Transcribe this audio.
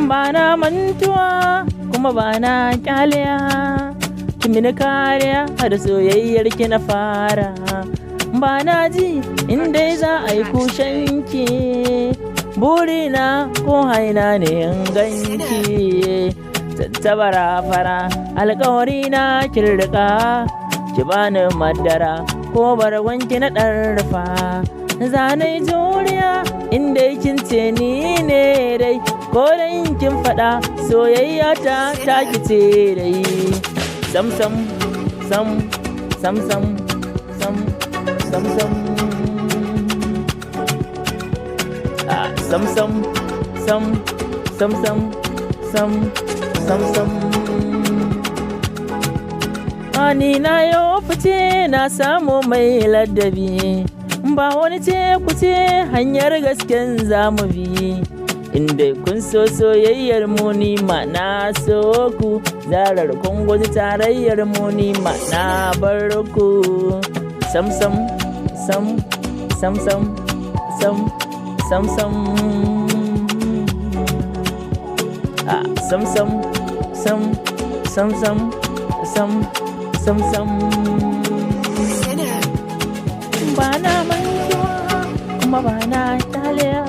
ba na mantuwa kuma ba na kyaliya, ki mini kariya da soyayyar ki na fara. Ba na ji inda za a yi kushenki, burina ko haina ne in ganki. Tattabara fara alkawari na kirrika, ki bani madara ko barwanki na ɗarfa. Zanai juriya inda kin ce ni ne dai, ko dan kin faɗa soyayya ta taki ce dai. Sam sam sam sam sam sam sam sam sam sam sam sam sam sam sam sam. Ani na yau fice na samu mai ladabi, ba wani ce ku ce hanyar gasken zamu bi. Inda kun so soyayyar mu ni ma na so ku, zarar kun guji tarayyar mu ni ma na bar ku. Sam sam sam sam sam sam sam sam sam sam sam sam sam sam sam sam. Ba na mantuwa kuma ba na taliya,